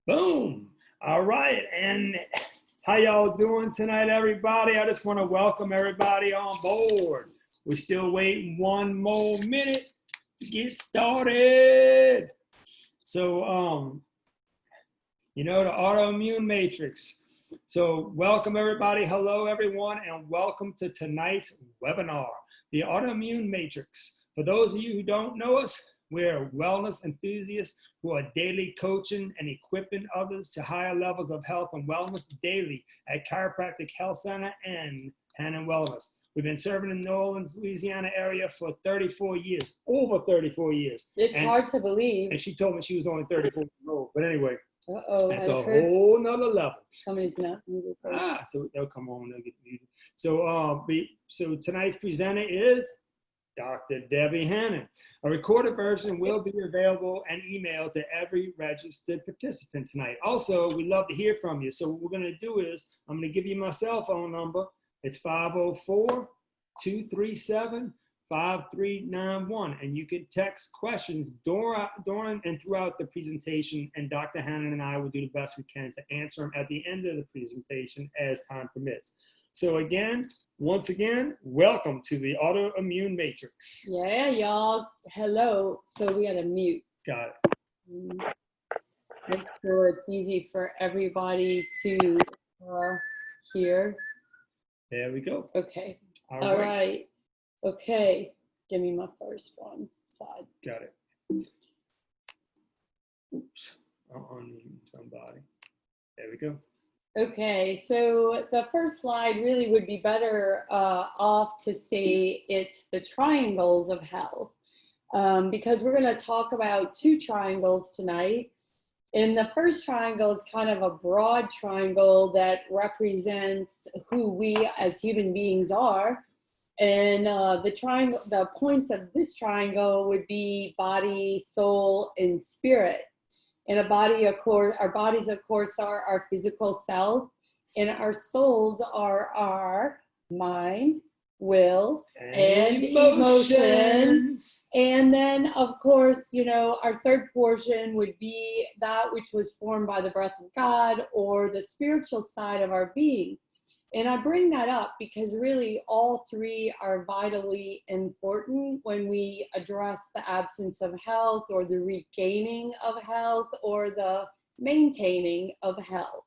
Boom. All right. And how y'all doing tonight, everybody? I just want to welcome everybody on board. We're still waiting one more minute to get started. So, the Autoimmune Matrix. So welcome everybody. Hello, everyone, and welcome to tonight's webinar, the Autoimmune Matrix. For those of you who don't know us, we're wellness enthusiasts who are daily coaching and equipping others to higher levels of health and wellness daily at Chiropractic Health Center and Hannan Wellness. We've been serving in the New Orleans, Louisiana area for 34 years, over 34 years. It's hard to believe. And she told me she was only 34 years old. But anyway, that's I've a whole nother level. Somebody's not muted. So they'll come on, they'll get muted. So tonight's presenter is Dr. Debbi Hannan. A recorded version will be available and emailed to every registered participant tonight. Also, we love to hear from you. So what we're going to do is I'm going to give you my cell phone number. It's 504-237-5391. And you can text questions during and throughout the presentation. And Dr. Hannan and I will do the best we can to answer them at the end of the presentation as time permits. So again, once again, welcome to the Autoimmune Matrix. Yeah, y'all. Hello. So we had a mute. Got it. Make sure it's easy for everybody to hear. There we go. Okay. All right. Okay. Give me my first one. Side. Got it. Oops. I'll unmute somebody. There we go. Okay, so the first slide really would be better off to say it's the triangles of health, because we're going to talk about two triangles tonight. And the first triangle is kind of a broad triangle that represents who we as human beings are. And the points of this triangle would be body, soul, and spirit. And our bodies, of course, are our physical self, and our souls are our mind, will, and emotions. And then, of course, our third portion would be that which was formed by the breath of God, or the spiritual side of our being. And I bring that up because really all three are vitally important when we address the absence of health, or the regaining of health, or the maintaining of health.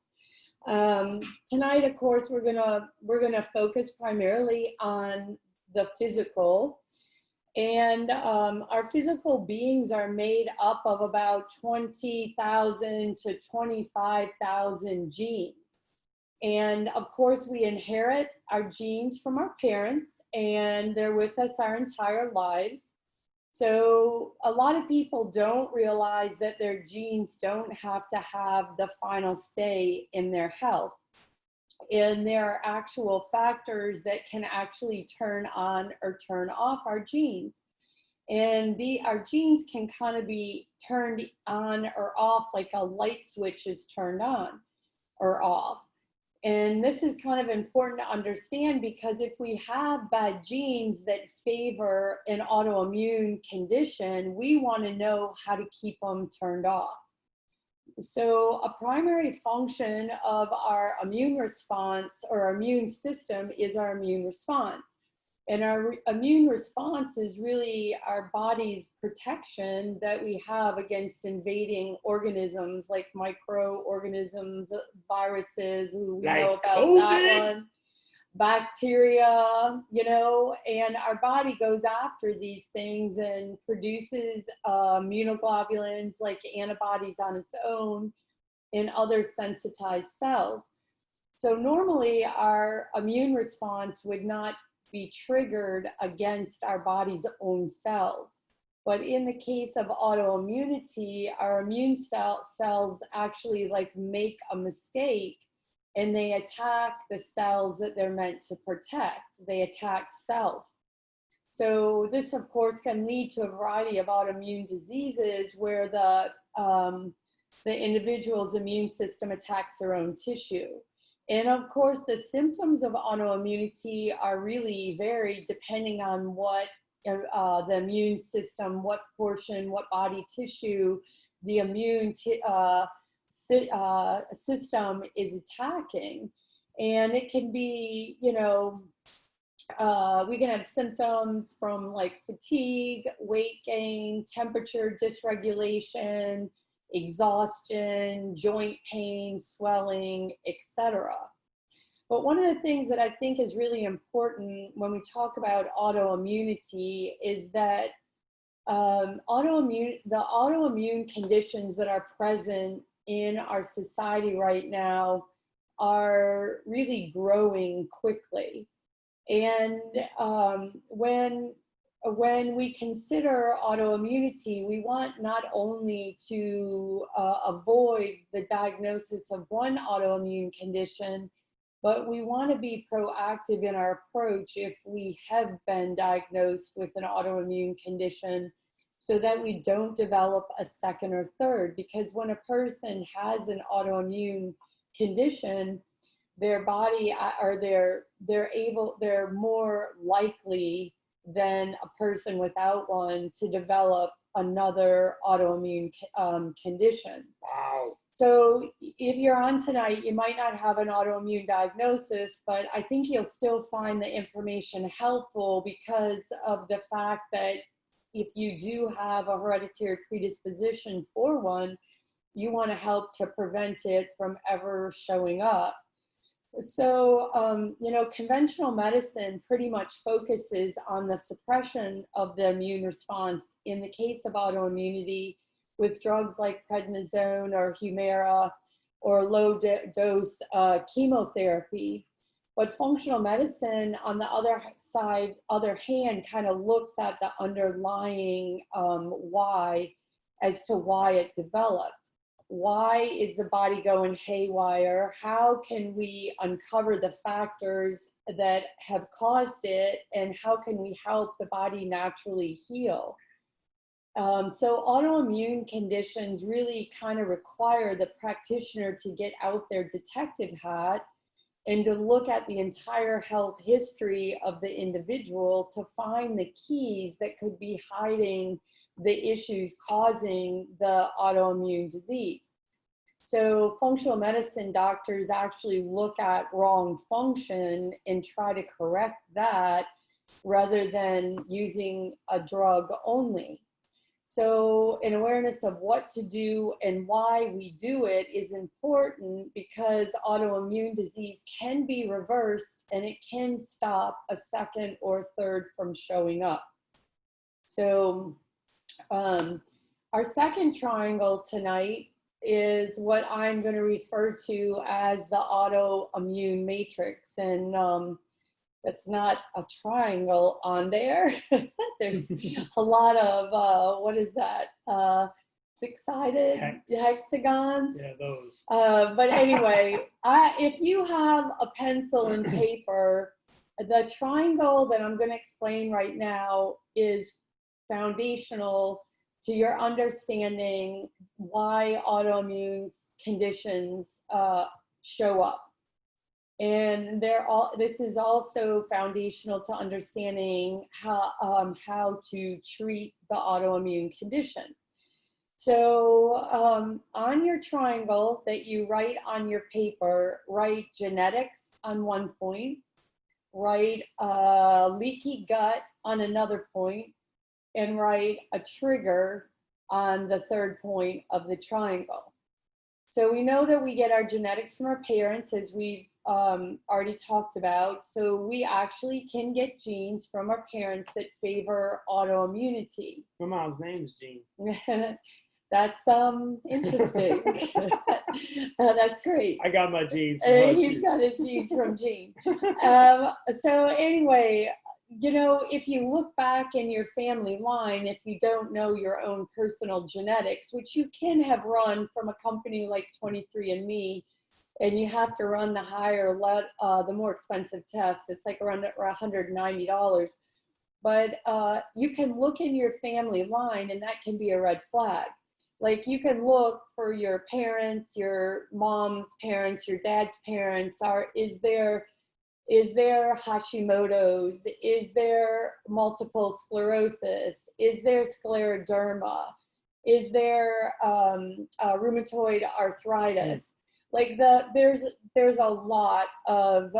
Tonight, of course, we're gonna focus primarily on the physical. And our physical beings are made up of about 20,000 to 25,000 genes. And of course, we inherit our genes from our parents, and they're with us our entire lives. So a lot of people don't realize that their genes don't have to have the final say in their health. And there are actual factors that can actually turn on or turn off our genes. And our genes can kind of be turned on or off like a light switch is turned on or off. And this is kind of important to understand, because if we have bad genes that favor an autoimmune condition, we want to know how to keep them turned off. So a primary function of our immune response, or immune system, is our immune response. And our immune response is really our body's protection that we have against invading organisms like microorganisms, viruses, who we know about COVID. that one, bacteria, and our body goes after these things and produces immunoglobulins like antibodies on its own in other sensitized cells. So normally our immune response would not be triggered against our body's own cells. But in the case of autoimmunity, our immune cells actually make a mistake, and they attack the cells that they're meant to protect. They attack self. So this, of course, can lead to a variety of autoimmune diseases where the individual's immune system attacks their own tissue. And of course, the symptoms of autoimmunity are really varied depending on what the immune system, what portion, what body tissue the immune system is attacking. And it can be, we can have symptoms from like fatigue, weight gain, temperature dysregulation, exhaustion, joint pain, swelling, etc. But one of the things that I think is really important when we talk about autoimmunity is that the autoimmune conditions that are present in our society right now are really growing quickly. And when we consider autoimmunity, we want not only to avoid the diagnosis of one autoimmune condition, but we want to be proactive in our approach if we have been diagnosed with an autoimmune condition, so that we don't develop a second or third. Because when a person has an autoimmune condition, their body or they're more likely than a person without one to develop another autoimmune condition. Wow. So if you're on tonight, you might not have an autoimmune diagnosis, but I think you'll still find the information helpful, because of the fact that if you do have a hereditary predisposition for one, you want to help to prevent it from ever showing up. So, conventional medicine pretty much focuses on the suppression of the immune response in the case of autoimmunity, with drugs like prednisone or Humira or low dose chemotherapy. But functional medicine, on the other hand, kind of looks at the underlying why, as to why it developed. Why is the body going haywire? How can we uncover the factors that have caused it, and how can we help the body naturally heal? So autoimmune conditions really kind of require the practitioner to get out their detective hat and to look at the entire health history of the individual to find the keys that could be hiding the issues causing the autoimmune disease. So functional medicine doctors actually look at wrong function and try to correct that, rather than using a drug only. So an awareness of what to do and why we do it is important, because autoimmune disease can be reversed and it can stop a second or third from showing up. So our second triangle tonight is what I'm going to refer to as the autoimmune matrix. And that's not a triangle on there. There's a lot of, what is that? Six-sided hexagons. Yeah, those. But anyway, if you have a pencil and paper, the triangle that I'm going to explain right now is foundational to your understanding why autoimmune conditions show up. And this is also foundational to understanding how to treat the autoimmune condition. So on your triangle that you write on your paper, write genetics on one point, write leaky gut on another point, and write a trigger on the third point of the triangle. So we know that we get our genetics from our parents, as we've already talked about. So we actually can get genes from our parents that favor autoimmunity. My mom's name is Jean. That's interesting. That's great. I got my genes from her. He's got his genes from Jean. So anyway, if you look back in your family line, if you don't know your own personal genetics, which you can have run from a company like 23andMe, and you have to run the the more expensive test. It's like around $190. But you can look in your family line, and that can be a red flag. Like, you can look for your parents, your mom's parents, your dad's parents. Is there Hashimoto's? Is there multiple sclerosis? Is there scleroderma? Is there rheumatoid arthritis? Like there's a lot of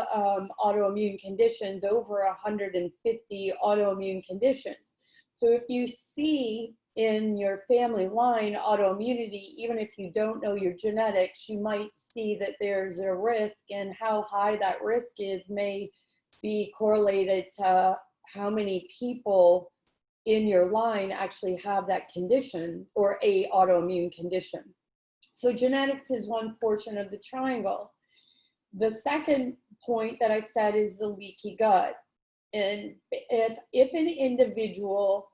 autoimmune conditions, over 150 autoimmune conditions. So if you see in your family line autoimmunity, even if you don't know your genetics, you might see that there's a risk, and how high that risk is may be correlated to how many people in your line actually have that condition or a autoimmune condition. So genetics is one portion of the triangle. The second point that I said is the leaky gut. And if an individual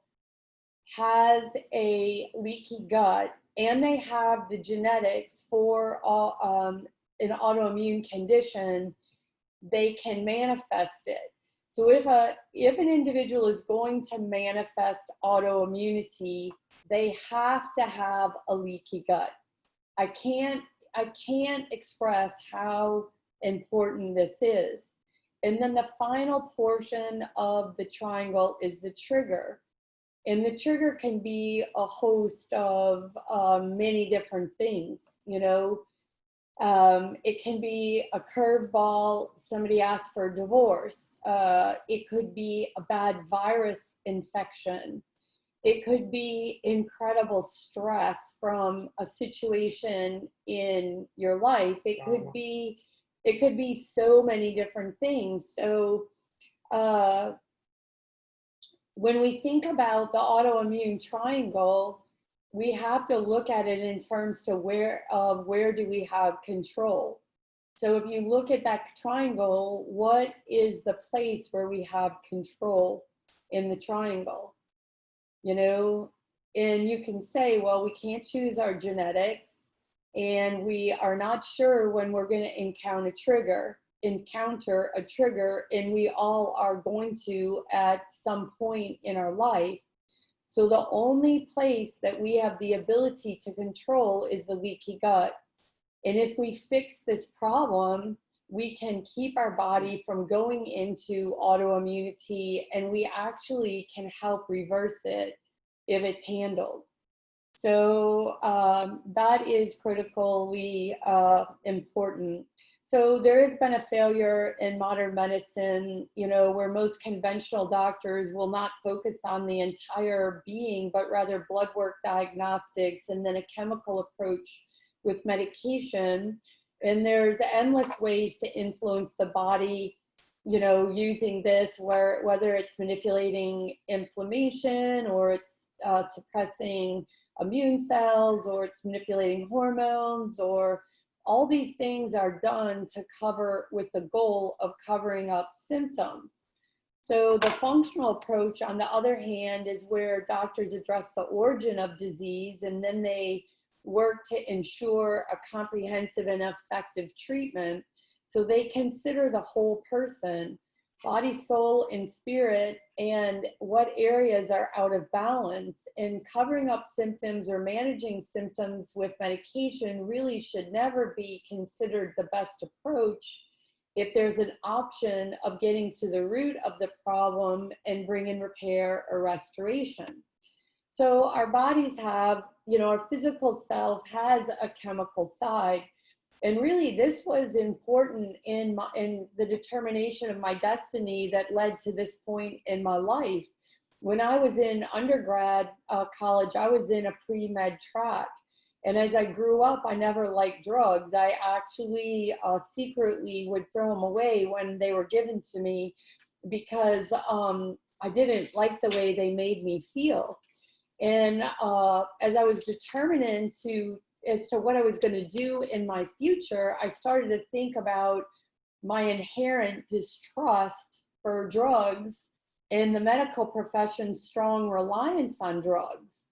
has a leaky gut and they have the genetics for an autoimmune condition, they can manifest it. So if an individual is going to manifest autoimmunity, they have to have a leaky gut. I can't express how important this is. And then the final portion of the triangle is the trigger. And the trigger can be a host of many different things, you know. It can be a curveball, somebody asks for a divorce. It could be a bad virus infection. It could be incredible stress from a situation in your life. It could be so many different things. So when we think about the autoimmune triangle, we have to look at it in terms to where do we have control. So if you look at that triangle, what is the place where we have control in the triangle? You know, and you can say, well, we can't choose our genetics, and we are not sure when we're going to encounter a trigger, and we all are going to at some point in our life. So the only place that we have the ability to control is the leaky gut. And if we fix this problem, we can keep our body from going into autoimmunity, and we actually can help reverse it if it's handled. So that is critically important. So there has been a failure in modern medicine, you know, where most conventional doctors will not focus on the entire being, but rather blood work, diagnostics, and then a chemical approach with medication. And there's endless ways to influence the body, you know, using this, whether it's manipulating inflammation, or it's suppressing immune cells, or it's manipulating hormones, or all these things are done to cover, with the goal of covering up symptoms. So the functional approach, on the other hand, is where doctors address the origin of disease, and then they work to ensure a comprehensive and effective treatment. So they consider the whole person, body, soul, and spirit, and what areas are out of balance. And covering up symptoms or managing symptoms with medication really should never be considered the best approach if there's an option of getting to the root of the problem and bringing repair or restoration. So our bodies have, you know, our physical self has a chemical side. And really, this was important in the determination of my destiny that led to this point in my life. When I was in undergrad college, I was in a pre-med track. And as I grew up, I never liked drugs. I actually secretly would throw them away when they were given to me, because I didn't like the way they made me feel. And as I was determined as to what I was going to do in my future, I started to think about my inherent distrust for drugs and the medical profession's strong reliance on drugs.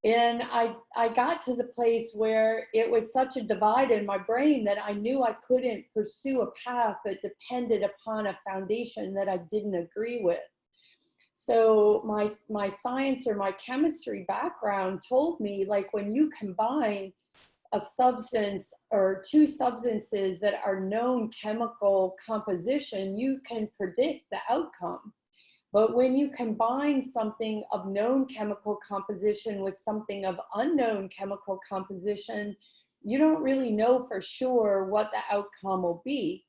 And I got to the place where it was such a divide in my brain that I knew I couldn't pursue a path that depended upon a foundation that I didn't agree with. So my science or my chemistry background told me, like, when you combine a substance or two substances that are known chemical composition, you can predict the outcome. But when you combine something of known chemical composition with something of unknown chemical composition, you don't really know for sure what the outcome will be.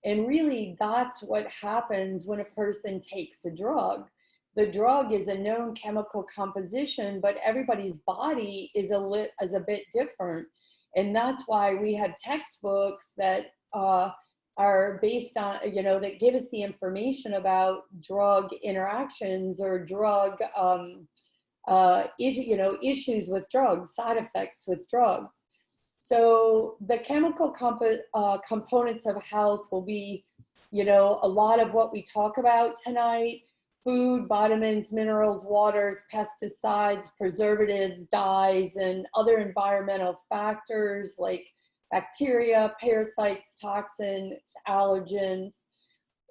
And really, that's what happens when a person takes a drug. The drug is a known chemical composition, but everybody's body is a bit different. And that's why we have textbooks that are based on, that give us the information about drug interactions or drug issues with drugs, side effects with drugs. So the chemical components of health will be, a lot of what we talk about tonight: food, vitamins, minerals, waters, pesticides, preservatives, dyes, and other environmental factors like bacteria, parasites, toxins, allergens.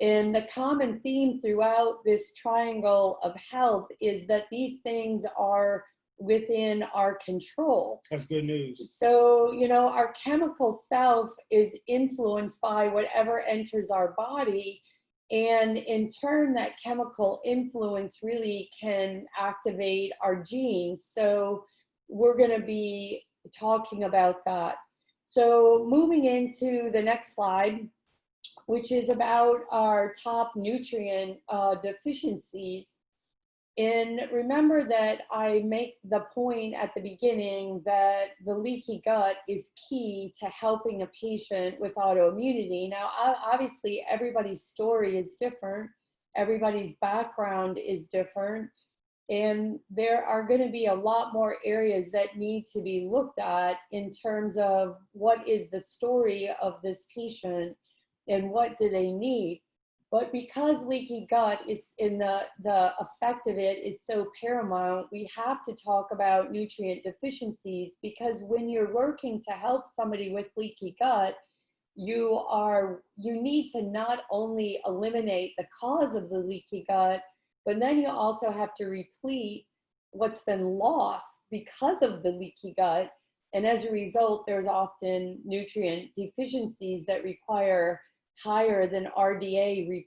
And the common theme throughout this triangle of health is that these things are within our control. That's good news. So, our chemical self is influenced by whatever enters our body. And in turn, that chemical influence really can activate our genes. So we're going to be talking about that. So moving into the next slide, which is about our top nutrient deficiencies. And remember that I make the point at the beginning that the leaky gut is key to helping a patient with autoimmunity. Now, obviously, everybody's story is different. Everybody's background is different. And there are going to be a lot more areas that need to be looked at in terms of what is the story of this patient and what do they need. But because leaky gut is in the effect of it is so paramount, we have to talk about nutrient deficiencies, because when you're working to help somebody with leaky gut, you need to not only eliminate the cause of the leaky gut, but then you also have to replete what's been lost because of the leaky gut. And as a result, there's often nutrient deficiencies that require higher than RDA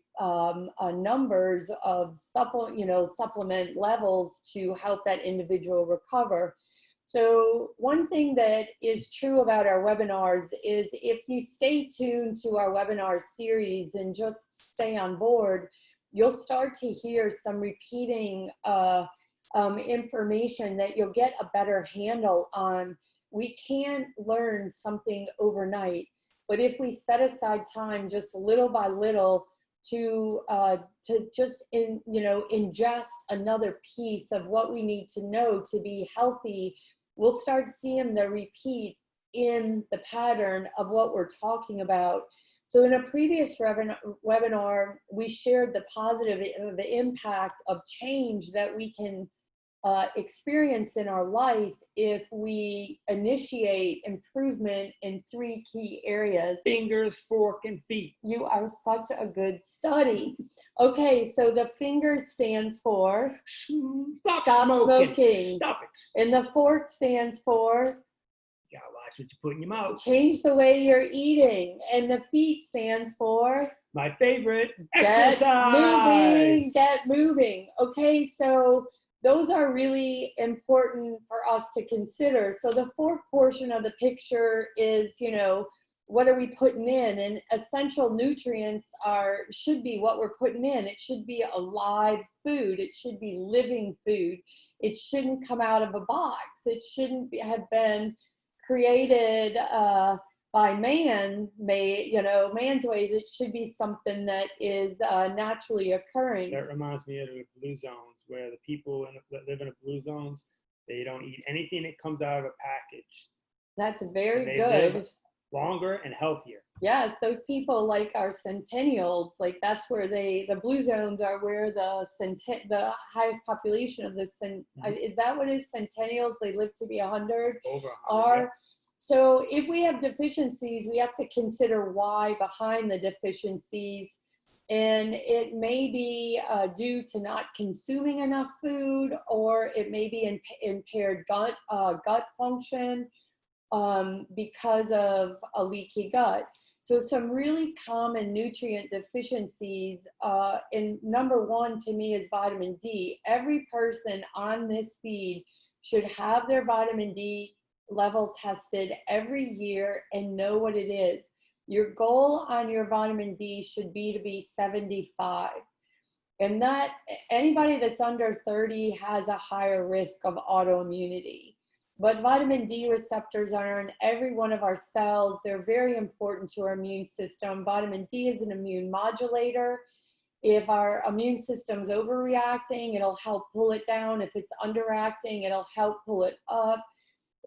numbers of supplement levels to help that individual recover. So one thing that is true about our webinars is if you stay tuned to our webinar series and just stay on board, you'll start to hear some repeating information that you'll get a better handle on. We can't learn something overnight. But if we set aside time just little by little to just ingest another piece of what we need to know to be healthy, we'll start seeing the repeat in the pattern of what we're talking about. So in a previous webinar, we shared the positive impact of change that we can experience in our life if we initiate improvement in 3 key areas. Fingers, fork, and feet. You are such a good study. Okay, so the fingers stands for stop smoking. Stop it. And the fork stands for You gotta watch what you put in your mouth. change the way you're eating. And the feet stands for my favorite, exercise. Get moving. Okay, so those are really important for us to consider. So the fork portion of the picture is, what are we putting in? And essential nutrients should be what we're putting in. It should be a live food. It should be living food. It shouldn't come out of a box. It shouldn't have been created by man, man's ways. It should be something that is naturally occurring. That reminds me of the blue zones, where the people that live in the blue zones, they don't eat anything that comes out of a package. That's very they good. Live longer and healthier. Yes, those people like our centennials, like that's where the blue zones are where the highest population of this, is that what is centennials? They live to be 100? Over 100, are. yeah. So if we have deficiencies, we have to consider why behind the deficiencies. And it may be due to not consuming enough food, or it may be impaired gut function because of a leaky gut. So some really common nutrient deficiencies, and number one to me is vitamin D. Every person on this feed should have their vitamin D level tested every year and know what it is. Your goal on your vitamin D should be to be 75. And that anybody that's under 30 has a higher risk of autoimmunity. But vitamin D receptors are in every one of our cells. They're very important to our immune system. Vitamin D is an immune modulator. If our immune system's overreacting, it'll help pull it down. If it's underacting, it'll help pull it up.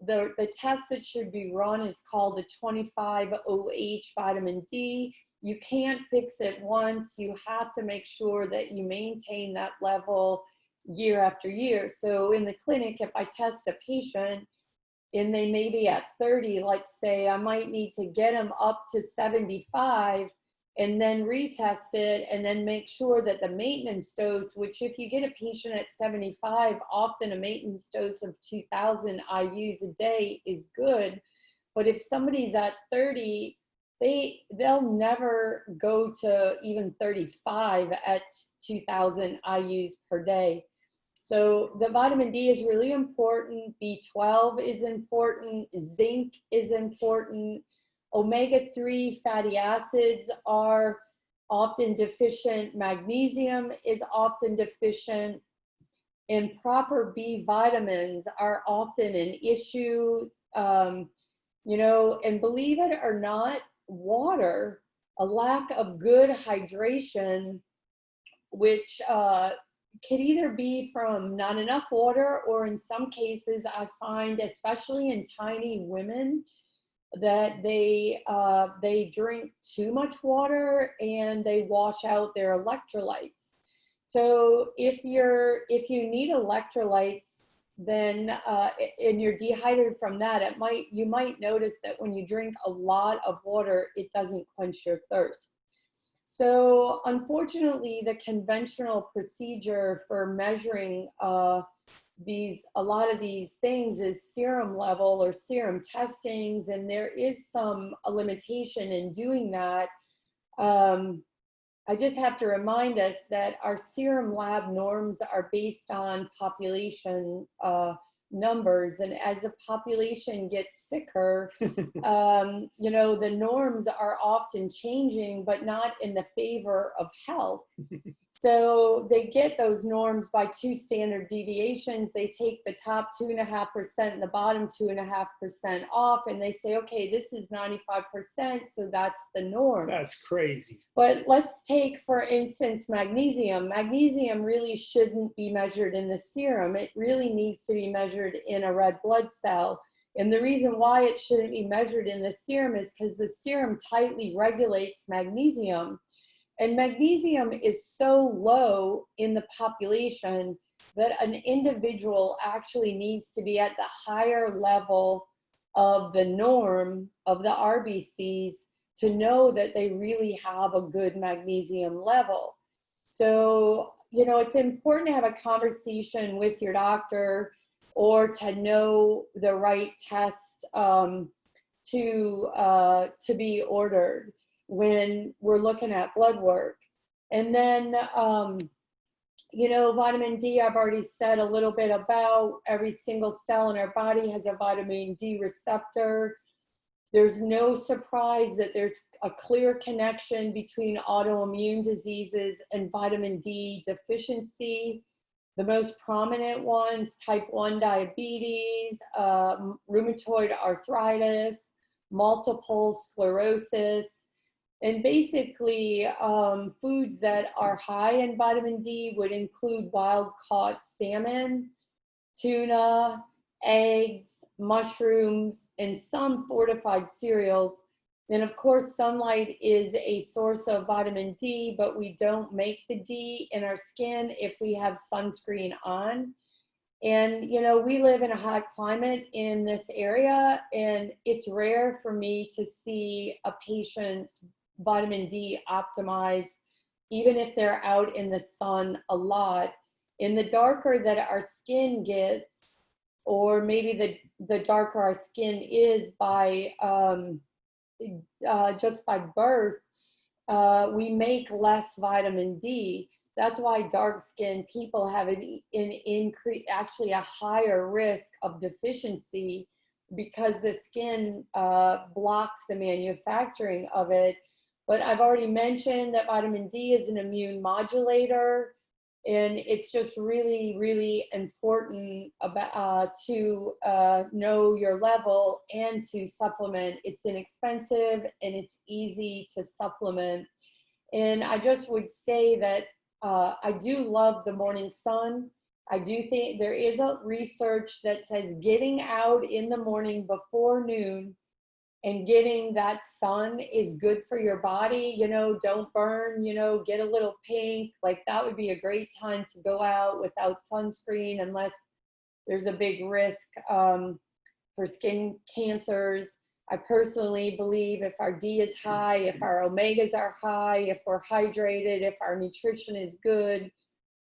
The test that should be run is called a 25-OH vitamin D. You can't fix it once. You have to make sure that you maintain that level year after year. So in the clinic, if I test a patient and they may be at 30, let's say, I might need to get them up to 75 and then retest it and then make sure that the maintenance dose, which if you get a patient at 75, often a maintenance dose of 2,000 IUs a day is good. But if somebody's at 30, they'll never go to even 35 at 2,000 IUs per day. So the vitamin D is really important. B12 is important. Zinc is important. Omega-3 fatty acids are often deficient. Magnesium is often deficient. And proper B vitamins are often an issue. You know, and believe it or not, water, a lack of good hydration, which could either be from not enough water, or in some cases I find, especially in tiny women, that they drink too much water and they wash out their electrolytes. So if you need electrolytes, then and you're dehydrated from that, you might notice that when you drink a lot of water, it doesn't quench your thirst. So unfortunately, the conventional procedure for measuring a lot of these things is serum level or serum testings, and there is a limitation in doing that. I just have to remind us that our serum lab norms are based on population numbers, and as the population gets sicker, you know, the norms are often changing, but not in the favor of health. So they get those norms by 2 standard deviations. They take the top 2.5% and the bottom 2.5% off, and they say, okay, this is 95%, so that's the norm. That's crazy. But let's take, for instance, magnesium. Magnesium really shouldn't be measured in the serum. It really needs to be measured in a red blood cell. And the reason why it shouldn't be measured in the serum is because the serum tightly regulates magnesium. And magnesium is so low in the population that an individual actually needs to be at the higher level of the norm of the RBCs to know that they really have a good magnesium level. So, you know, it's important to have a conversation with your doctor or to know the right test to be ordered when we're looking at blood work. And then, you know, vitamin D, I've already said a little bit about. Every single cell in our body has a vitamin D receptor. There's no surprise that there's a clear connection between autoimmune diseases and vitamin D deficiency. The most prominent ones, type 1 diabetes, rheumatoid arthritis, multiple sclerosis. And basically, foods that are high in vitamin D would include wild-caught salmon, tuna, eggs, mushrooms, and some fortified cereals. And of course, sunlight is a source of vitamin D, but we don't make the D in our skin if we have sunscreen on. And, you know, we live in a hot climate in this area, and it's rare for me to see a patient's vitamin D optimized, even if they're out in the sun a lot. And the darker that our skin gets, or maybe the darker our skin is by just by birth, we make less vitamin D. That's why dark-skinned people have actually a higher risk of deficiency, because the skin blocks the manufacturing of it. But I've already mentioned that vitamin D is an immune modulator, and it's just really, really important to know your level and to supplement. It's inexpensive and it's easy to supplement. And I just would say that I do love the morning sun. I do think there is a research that says getting out in the morning before noon and getting that sun is good for your body. You know, don't burn, you know, get a little pink. Like, that would be a great time to go out without sunscreen, unless there's a big risk for skin cancers. I personally believe if our D is high, if our omegas are high, if we're hydrated, if our nutrition is good,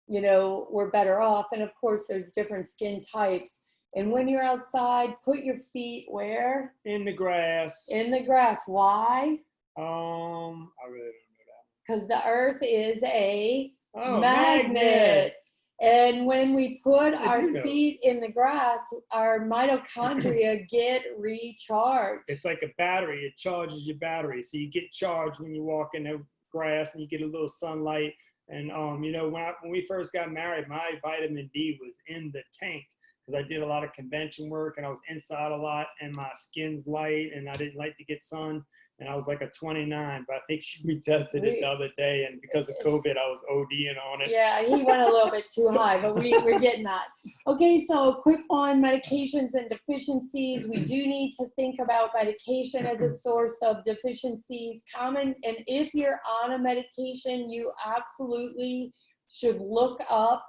you know, we're better off. And of course, there's different skin types. And when you're outside, put your feet where? In the grass. In the grass. Why? I really don't know that. Because the earth is a magnet. And when we put our feet in the grass, our mitochondria get recharged. It's like a battery. It charges your battery. So you get charged when you walk in the grass and you get a little sunlight. And, you know, when we first got married, my vitamin D was in the tank, because I did a lot of convention work and I was inside a lot and my skin's light and I didn't like to get sun. And I was like a 29, but I think we tested it the other day, and because of COVID, I was ODing on it. Yeah, he went a little bit too high, but we're getting that. Okay, so quick on medications and deficiencies. We do need to think about medication as a source of deficiencies. And if you're on a medication, you absolutely should look up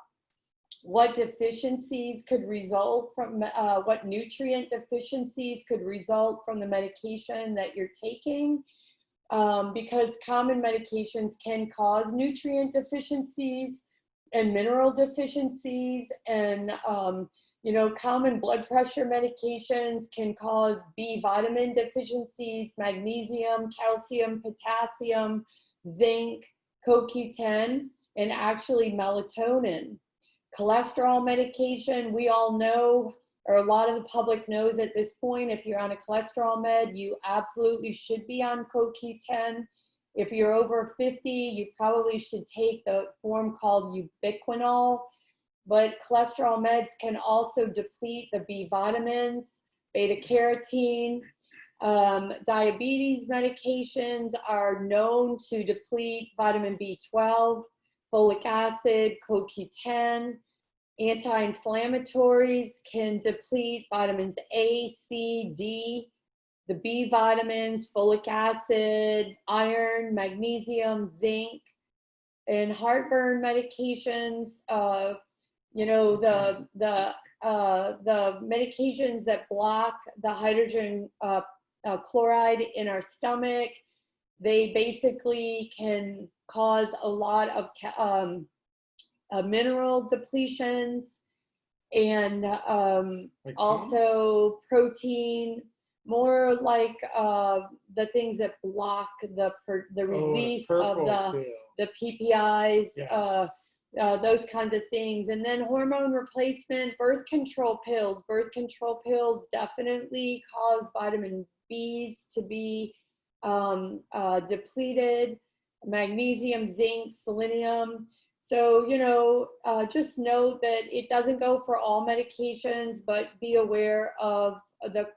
what deficiencies could result from, what nutrient deficiencies could result from the medication that you're taking, because common medications can cause nutrient deficiencies and mineral deficiencies, and you know, common blood pressure medications can cause B vitamin deficiencies, magnesium, calcium, potassium, zinc, CoQ10, and actually melatonin. Cholesterol medication, we all know, or a lot of the public knows at this point, if you're on a cholesterol med, you absolutely should be on CoQ10. If you're over 50, you probably should take the form called ubiquinol. But cholesterol meds can also deplete the B vitamins, beta carotene. Diabetes medications are known to deplete vitamin B12, folic acid, CoQ10. Anti-inflammatories can deplete vitamins A, C, D, the B vitamins, folic acid, iron, magnesium, zinc. And heartburn medications, you know, the medications that block the hydrogen chloride in our stomach, they basically can cause a lot of mineral depletions, and also protein, more like the things that block the release of the PPIs, yes. Those kinds of things. And then hormone replacement, birth control pills. Birth control pills definitely cause vitamin Bs to be depleted, magnesium, zinc, selenium. So, you know, just note that it doesn't go for all medications, but be aware of the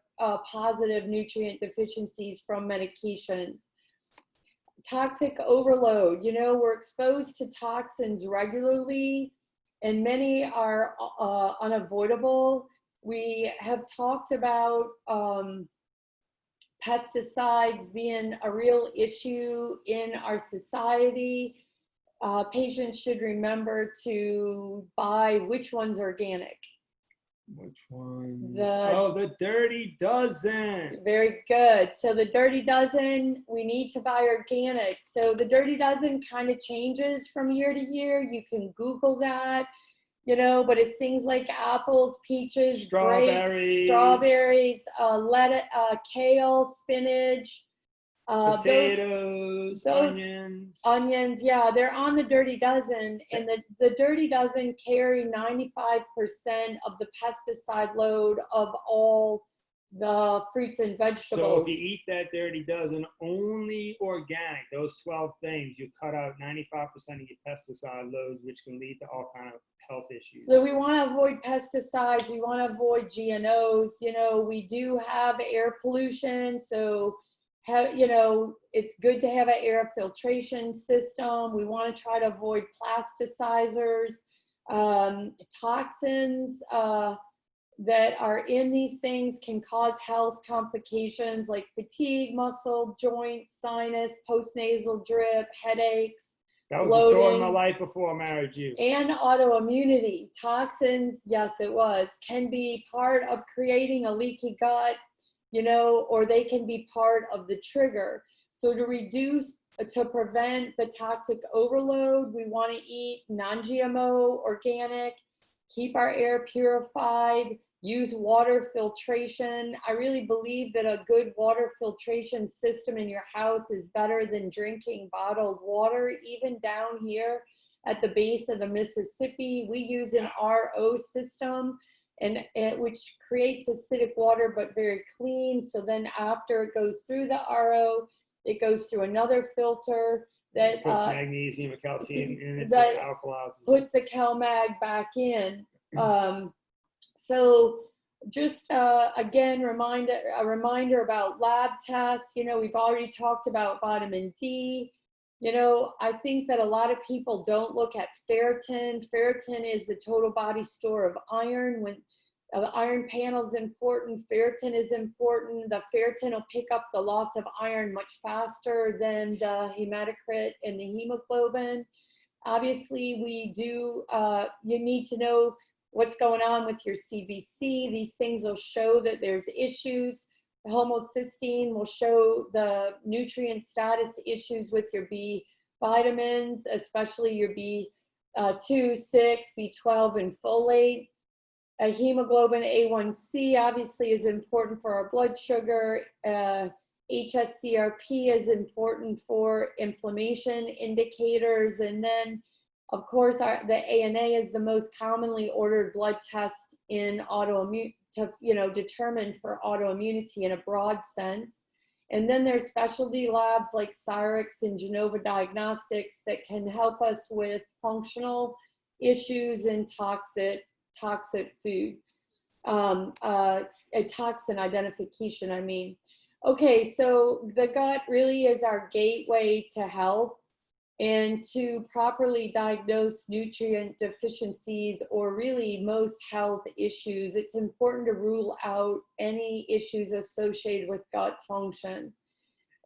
positive nutrient deficiencies from medications. Toxic overload, you know, we're exposed to toxins regularly, and many are unavoidable. We have talked about pesticides being a real issue in our society. Patients should remember to buy which one's organic. Which one? The Dirty Dozen. Very good. So the Dirty Dozen, we need to buy organic. So the Dirty Dozen kind of changes from year to year. You can Google that, you know, but it's things like apples, peaches, grapes, strawberries, lettuce, kale, spinach, Potatoes, those onions, yeah, they're on the Dirty Dozen, and the Dirty Dozen carry 95% of the pesticide load of all the fruits and vegetables. So if you eat that Dirty Dozen, only organic, those 12 things, you cut out 95% of your pesticide loads, which can lead to all kind of health issues. So we want to avoid pesticides. We want to avoid GMOs. You know, we do have air pollution, so you know, it's good to have an air filtration system. We want to try to avoid plasticizers, toxins that are in these things can cause health complications like fatigue, muscle, joint, sinus, postnasal drip, headaches. That was bloating, the story of my life before I married you. And autoimmunity. Toxins, yes, it was, can be part of creating a leaky gut, you know, or they can be part of the trigger. So to prevent the toxic overload, we want to eat non-GMO, organic, keep our air purified, use water filtration. I really believe that a good water filtration system in your house is better than drinking bottled water. Even down here at the base of the Mississippi, we use an RO system, and which creates acidic water but very clean. So then after it goes through the RO, it goes through another filter that puts magnesium and calcium in it, that alkalizes puts the CalMag back in. So just again, a reminder about lab tests. You know, we've already talked about vitamin D. You know, I think that a lot of people don't look at ferritin. Ferritin is the total body store of iron. When the iron panel is important, ferritin is important. The ferritin will pick up the loss of iron much faster than the hematocrit and the hemoglobin. Obviously, you need to know what's going on with your CBC. These things will show that there's issues. The homocysteine will show the nutrient status issues with your B vitamins, especially your B2, 6, B12, and folate. A hemoglobin A1C obviously is important for our blood sugar. HSCRP is important for inflammation indicators. And then, of course, the ANA is the most commonly ordered blood test in autoimmune to, you know, determine for autoimmunity in a broad sense. And then there's specialty labs like Cyrix and Genova Diagnostics that can help us with functional issues and toxic food, a toxin identification, I mean. Okay, so the gut really is our gateway to health. And to properly diagnose nutrient deficiencies or really most health issues, it's important to rule out any issues associated with gut function.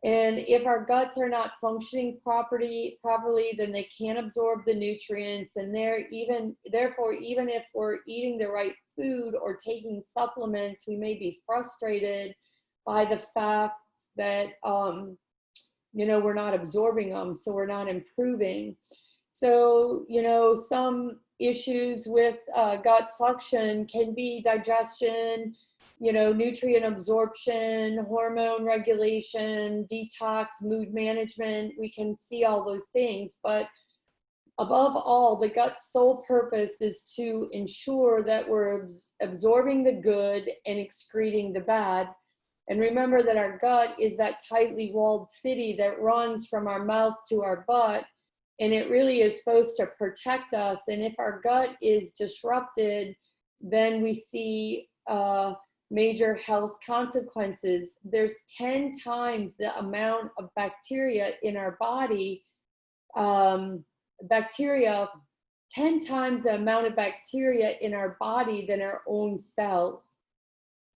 And if our guts are not functioning properly, then they can't absorb the nutrients. And therefore, even if we're eating the right food or taking supplements, we may be frustrated by the fact that you know, we're not absorbing them, so we're not improving. So, you know, some issues with gut function can be digestion, you know, nutrient absorption, hormone regulation, detox, mood management. We can see all those things, but above all, the gut's sole purpose is to ensure that we're absorbing the good and excreting the bad. And remember that our gut is that tightly walled city that runs from our mouth to our butt, and it really is supposed to protect us. And if our gut is disrupted, then we see major health consequences. There's 10 times the amount of bacteria in our body, 10 times the amount of bacteria in our body than our own cells.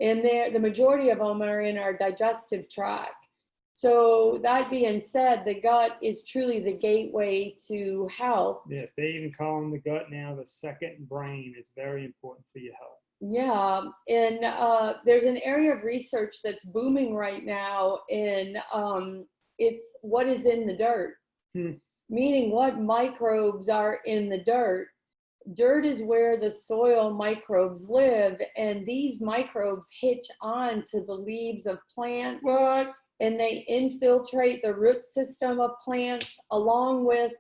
And the majority of them are in our digestive tract. So that being said, the gut is truly the gateway to health. Yes, they even call the gut now the second brain. It's very important for your health. Yeah, and there's an area of research that's booming right now, and it's what is in the dirt, meaning what microbes are in the dirt. Dirt is where the soil microbes live, and these microbes hitch on to the leaves of plants. What? and they infiltrate the root system of plants along with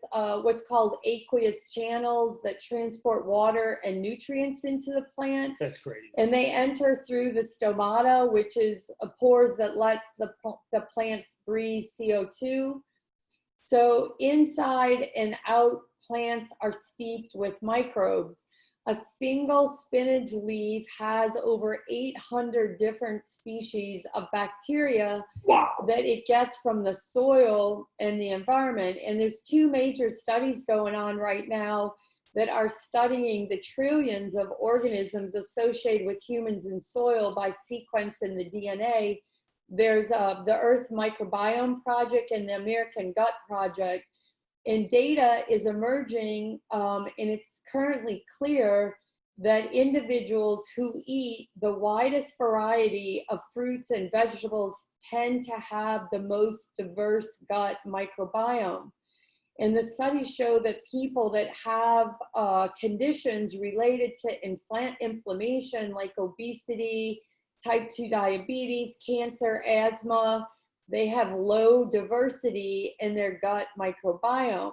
what's called aqueous channels that transport water and nutrients into the plant. That's crazy. And they enter through the stomata, which is pores that lets the plants breathe CO2. So inside and out, plants are steeped with microbes. A single spinach leaf has over 800 different species of bacteria that it gets from the soil and the environment. And there's two major studies going on right now that are studying the trillions of organisms associated with humans and soil by sequencing the DNA. There's the Earth Microbiome Project and the American Gut Project. And data is emerging, and it's currently clear that individuals who eat the widest variety of fruits and vegetables tend to have the most diverse gut microbiome. And the studies show that people that have conditions related to inflammation like obesity, type 2 diabetes, cancer, asthma, they have low diversity in their gut microbiome. Wow.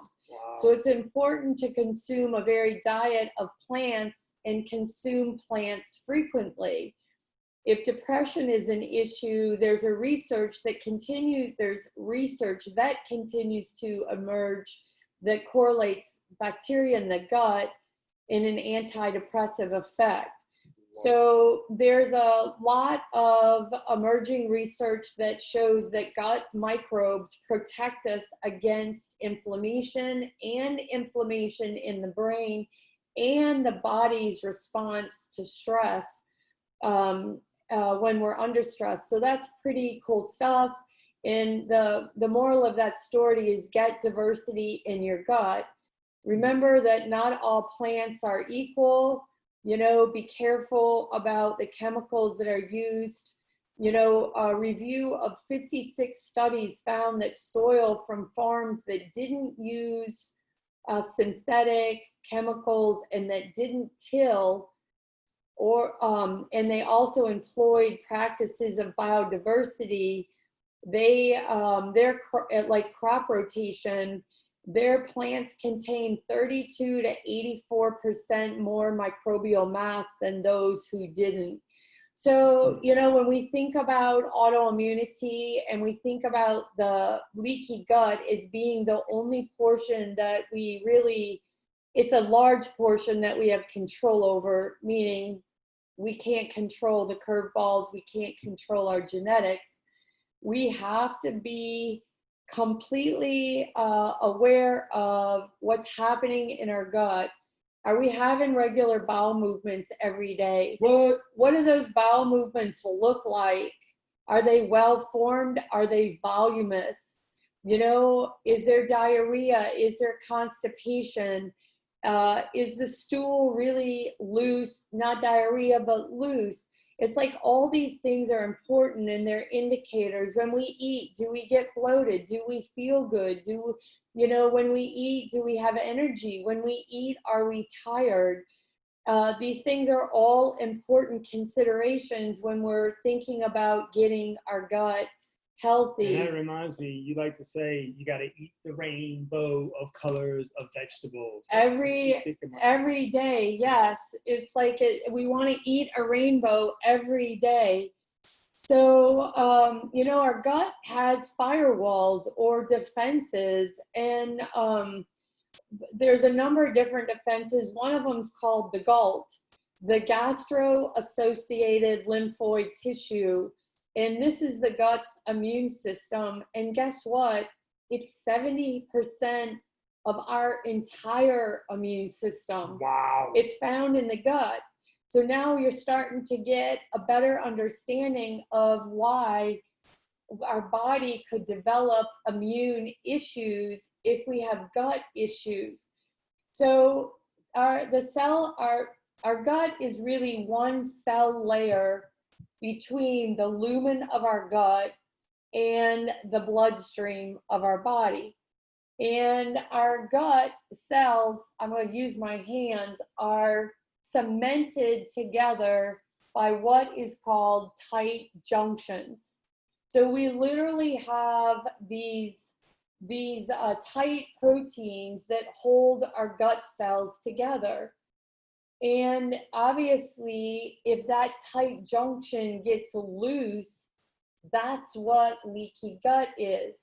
So it's important to consume a varied diet of plants and consume plants frequently. If depression is an issue, there's research that continues to emerge that correlates bacteria in the gut in an antidepressive effect. So there's a lot of emerging research that shows that gut microbes protect us against inflammation and inflammation in the brain and the body's response to stress when we're under stress. So that's pretty cool stuff. And the moral of that story is get diversity in your gut. Remember that not all plants are equal. You know, be careful about the chemicals that are used. You know, a review of 56 studies found that soil from farms that didn't use synthetic chemicals and that didn't till, or and they also employed practices of biodiversity. They're like crop rotation. Their plants contain 32 to 84% more microbial mass than those who didn't. So, you know, when we think about autoimmunity and we think about the leaky gut as being the only portion that we really, it's a large portion that we have control over, meaning we can't control the curveballs, we can't control our genetics. We have to be completely aware of what's happening in our gut. Are we having regular bowel movements every day? What do those bowel movements look like? Are they well formed? Are they voluminous? You know, is there diarrhea? Is there constipation? Is the stool really loose? Not diarrhea, but loose. It's like all these things are important and they're indicators. When we eat, do we get bloated? Do we feel good? When we eat, do we have energy? When we eat, are we tired? These things are all important considerations when we're thinking about getting our gut healthy. And that reminds me, you like to say you got to eat the rainbow of colors of vegetables. Every day, yes. It's like we want to eat a rainbow every day. So, our gut has firewalls or defenses, and there's a number of different defenses. One of them is called the GALT, the gastro-associated lymphoid tissue. And this is the gut's immune system. And guess what? It's 70% of our entire immune system. Wow. It's found in the gut. So now you're starting to get a better understanding of why our body could develop immune issues if we have gut issues. So our gut is really one cell layer between the lumen of our gut and the bloodstream of our body. And our gut cells, I'm going to use my hands, are cemented together by what is called tight junctions. So we literally have these tight proteins that hold our gut cells together. And obviously, if that tight junction gets loose, that's what leaky gut is.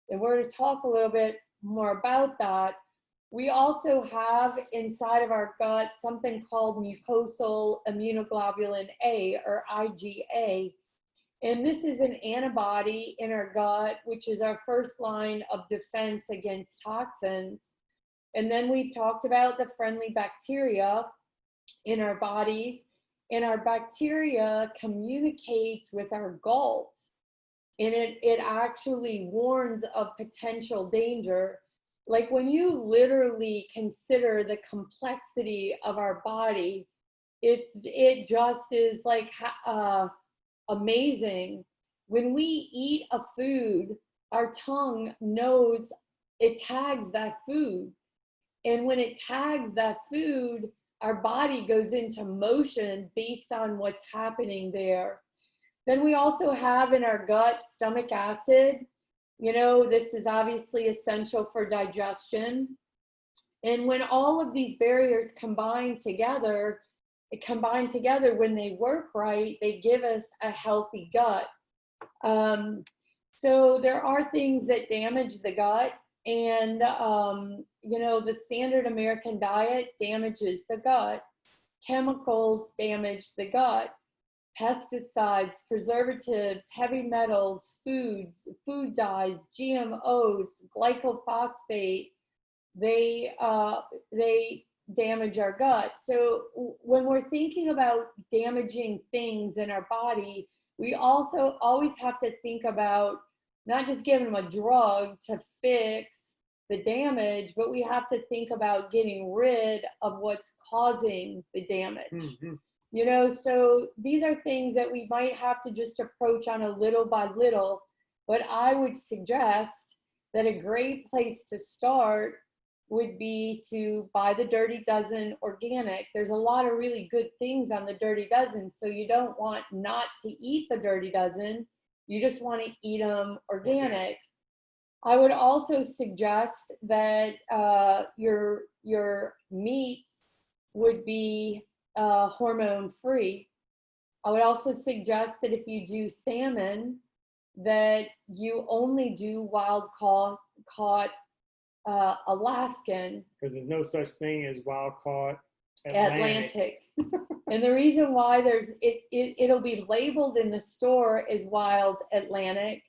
And we're going to talk a little bit more about that. We also have inside of our gut something called mucosal immunoglobulin A, or IgA. And this is an antibody in our gut, which is our first line of defense against toxins. And then we've talked about the friendly bacteria in our bodies, and our bacteria communicates with our gut, and it actually warns of potential danger. Like when you literally consider the complexity of our body, it just is like amazing. When we eat a food, our tongue knows, it tags that food, and when it tags that food, our body goes into motion based on what's happening there. Then we also have in our gut stomach acid. You know, this is obviously essential for digestion. And when all of these barriers combine together, when they work right, they give us a healthy gut. So there are things that damage the gut. And, you know, the standard American diet damages the gut. Chemicals damage the gut. Pesticides, preservatives, heavy metals, foods, food dyes, GMOs, glycophosphate, they damage our gut. So when we're thinking about damaging things in our body, we also always have to think about not just giving them a drug to fix the damage, but we have to think about getting rid of what's causing the damage. Mm-hmm. You know, so these are things that we might have to just approach on a little by little, but I would suggest that a great place to start would be to buy the Dirty Dozen organic. There's a lot of really good things on the Dirty Dozen, so you don't want not to eat the Dirty Dozen. You just want to eat them organic. I would also suggest that your meats would be hormone-free. I would also suggest that if you do salmon, that you only do wild-caught Alaskan. Because there's no such thing as wild-caught Atlantic. And the reason why it'll be labeled in the store as wild Atlantic,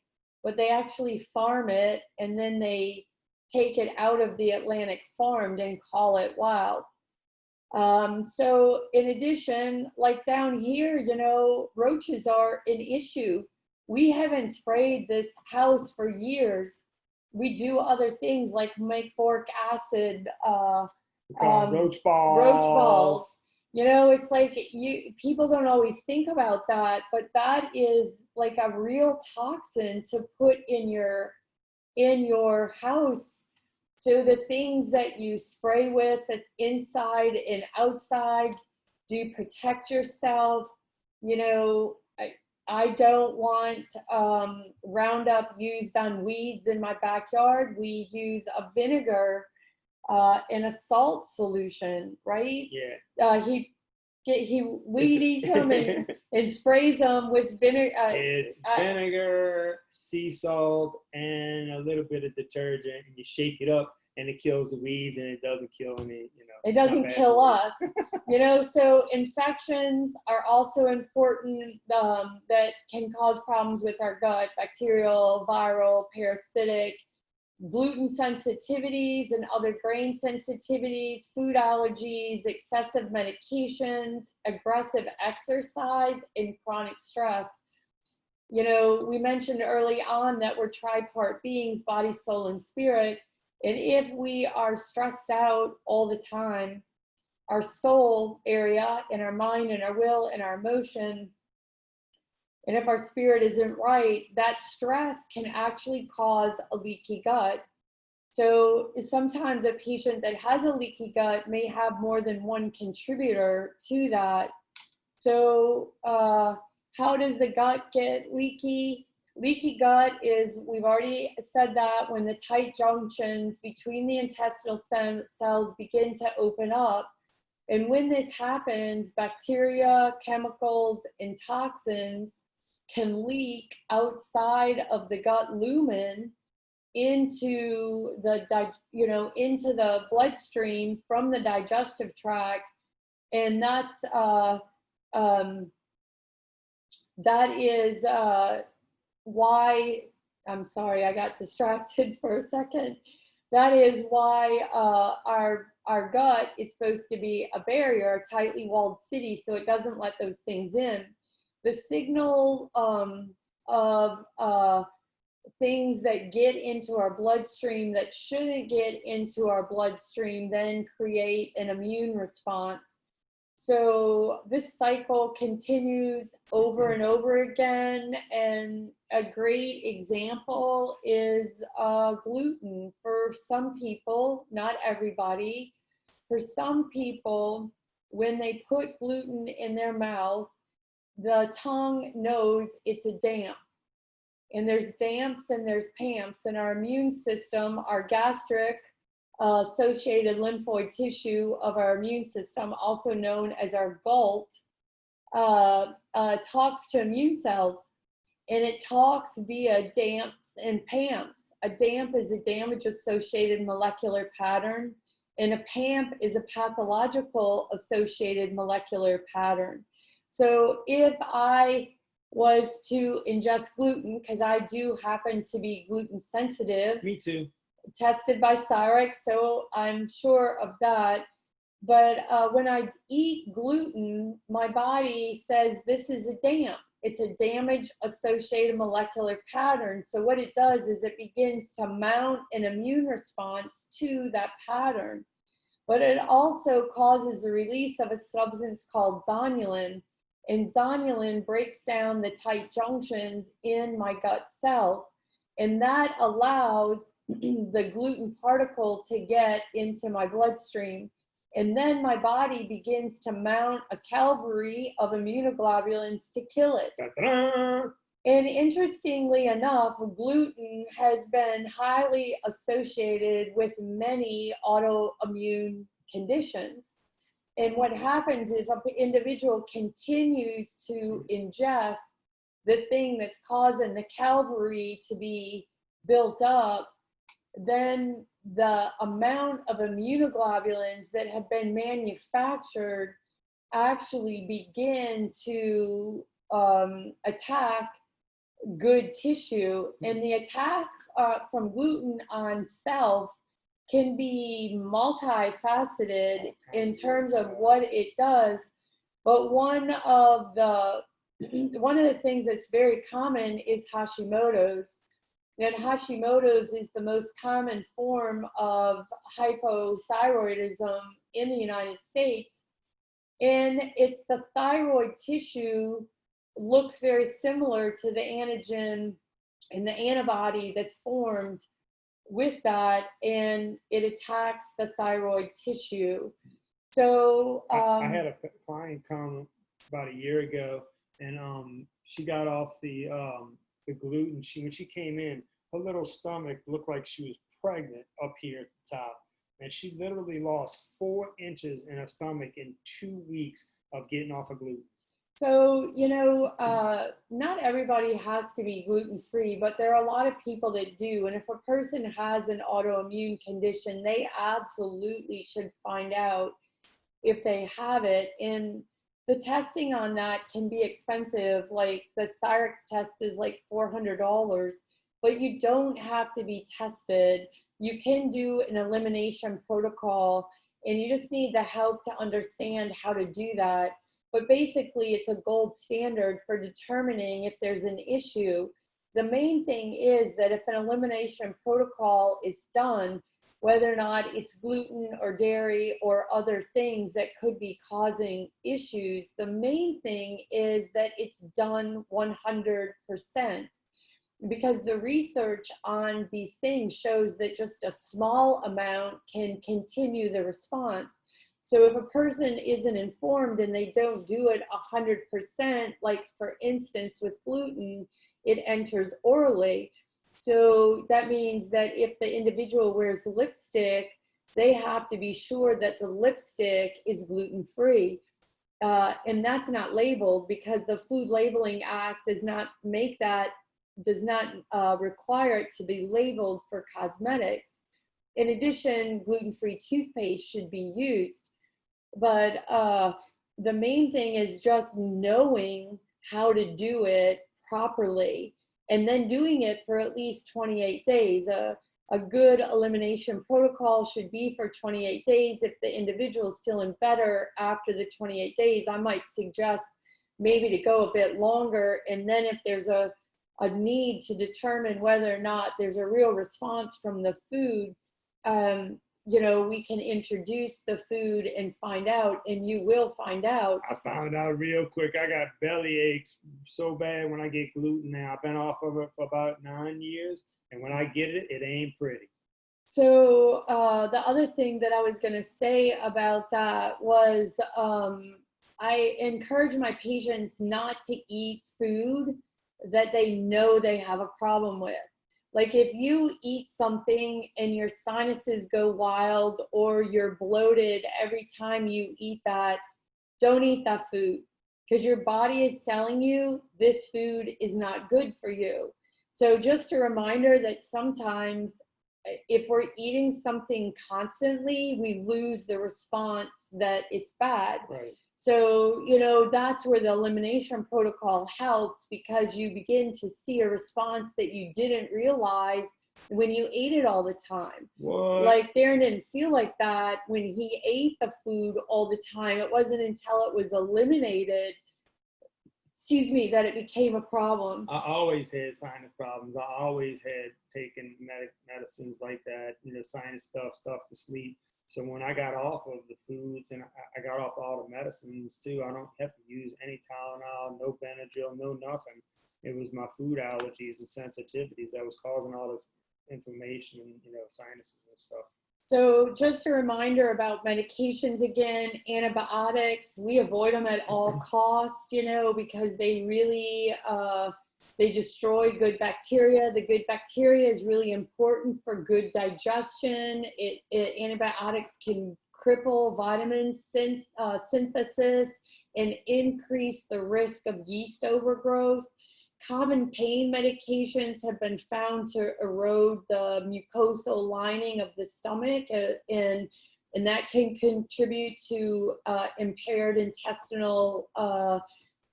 but they actually farm it and then they take it out of the Atlantic farmed and call it wild. So in addition, like down here, you know, roaches are an issue. We haven't sprayed this house for years. We do other things like make boric acid, roach balls. Roach balls. You know, it's like people don't always think about that, but that is like a real toxin to put in your house. So the things that you spray with inside and outside, do protect yourself. You know, I don't want Roundup used on weeds in my backyard. We use a vinegar in a salt solution, right? Yeah. He weed eats them and sprays them with vinegar. It's vinegar, sea salt, and a little bit of detergent, and you shake it up, and it kills the weeds, and it doesn't kill any. You know, it doesn't kill us. You know, so infections are also important that can cause problems with our gut: bacterial, viral, parasitic. Gluten sensitivities and other grain sensitivities, food allergies, excessive medications, aggressive exercise, and chronic stress. You know, we mentioned early on that we're tripart beings, body, soul, and spirit. And if we are stressed out all the time, our soul area and our mind and our will and our emotion, and if our spirit isn't right, that stress can actually cause a leaky gut. So sometimes a patient that has a leaky gut may have more than one contributor to that. So how does the gut get leaky? Leaky gut is, we've already said that, when the tight junctions between the intestinal cells begin to open up. And when this happens, bacteria, chemicals, and toxins can leak outside of the gut lumen into the, into the bloodstream from the digestive tract. And that is why, I'm sorry, I got distracted for a second. That is why our gut is supposed to be a barrier, a tightly walled city, so it doesn't let those things in. The signal of things that get into our bloodstream that shouldn't get into our bloodstream then create an immune response. So this cycle continues over and over again, and a great example is gluten. For some people, not everybody, for some people, when they put gluten in their mouth, the tongue knows it's a damp. And there's damps and there's PAMPs, and our immune system, our gastric associated lymphoid tissue of our immune system, also known as our GALT, talks to immune cells, and it talks via DAMPs and PAMPs. A DAMP is a damage associated molecular pattern, and a PAMP is a pathological associated molecular pattern. So if I was to ingest gluten, because I do happen to be gluten sensitive. Me too. Tested by Cyrex, so I'm sure of that. But when I eat gluten, my body says this is a damp. It's a damage associated molecular pattern. So what it does is it begins to mount an immune response to that pattern. But it also causes the release of a substance called zonulin. And zonulin breaks down the tight junctions in my gut cells. And that allows the gluten particle to get into my bloodstream. And then my body begins to mount a cavalry of immunoglobulins to kill it. Da-da-da. And interestingly enough, gluten has been highly associated with many autoimmune conditions. And what happens is an individual continues to ingest the thing that's causing the cavalry to be built up, then the amount of immunoglobulins that have been manufactured actually begin to attack good tissue. And the attack from gluten on self can be multifaceted in terms of what it does. But one of the things that's very common is Hashimoto's. And Hashimoto's is the most common form of hypothyroidism in the United States. And it's the thyroid tissue looks very similar to the antigen and the antibody that's formed with that, and it attacks the thyroid tissue. So I had a client come about a year ago, and she got off the gluten. When she came in, her little stomach looked like she was pregnant up here at the top, and she literally lost 4 inches in her stomach in 2 weeks of getting off of gluten. So, not everybody has to be gluten-free, but there are a lot of people that do. And if a person has an autoimmune condition, they absolutely should find out if they have it. And the testing on that can be expensive. Like the Cyrex test is like $400, but you don't have to be tested. You can do an elimination protocol, and you just need the help to understand how to do that. But basically, it's a gold standard for determining if there's an issue. The main thing is that if an elimination protocol is done, whether or not it's gluten or dairy or other things that could be causing issues, the main thing is that it's done 100%. Because the research on these things shows that just a small amount can continue the response. So if a person isn't informed and they don't do it 100%, like for instance with gluten, it enters orally. So that means that if the individual wears lipstick, they have to be sure that the lipstick is gluten-free. And that's not labeled, because the Food Labeling Act does not require it to be labeled for cosmetics. In addition, gluten-free toothpaste should be used. But the main thing is just knowing how to do it properly, and then doing it for at least 28 days. A good elimination protocol should be for 28 days. If the individual is feeling better after the 28 days, I might suggest maybe to go a bit longer. And then if there's a need to determine whether or not there's a real response from the food, we can introduce the food and find out, and you will find out. I found out real quick. I got belly aches so bad when I get gluten now. I've been off of it for about 9 years, and when I get it, it ain't pretty. So the other thing that I was going to say about that was I encourage my patients not to eat food that they know they have a problem with. Like if you eat something and your sinuses go wild or you're bloated every time you eat that, don't eat that food, because your body is telling you this food is not good for you. So just a reminder that sometimes if we're eating something constantly, we lose the response that it's bad. Right. So, that's where the elimination protocol helps, because you begin to see a response that you didn't realize when you ate it all the time. What? Like Darren didn't feel like that when he ate the food all the time. It wasn't until it was eliminated, that it became a problem. I always had sinus problems. I always had taken medicines like that, sinus stuff to sleep. So when I got off of the foods and I got off all the medicines too, I don't have to use any Tylenol, no Benadryl, no nothing. It was my food allergies and sensitivities that was causing all this inflammation and, sinuses and stuff. So just a reminder about medications again, antibiotics, we avoid them at all costs, because they really, they destroy good bacteria. The good bacteria is really important for good digestion. Antibiotics can cripple vitamin synthesis and increase the risk of yeast overgrowth. Common pain medications have been found to erode the mucosal lining of the stomach, and that can contribute to impaired intestinal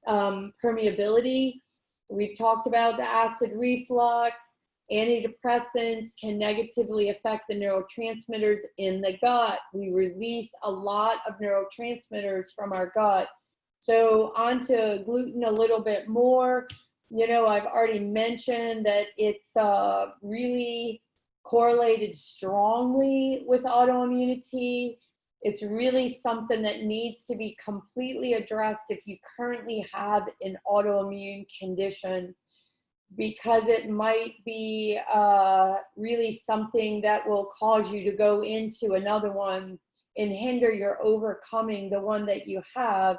permeability. We've talked about the acid reflux. Antidepressants can negatively affect the neurotransmitters in the gut. We release a lot of neurotransmitters from our gut. So onto gluten a little bit more. I've already mentioned that it's really correlated strongly with autoimmunity. It's really something that needs to be completely addressed if you currently have an autoimmune condition, because it might be really something that will cause you to go into another one and hinder your overcoming the one that you have.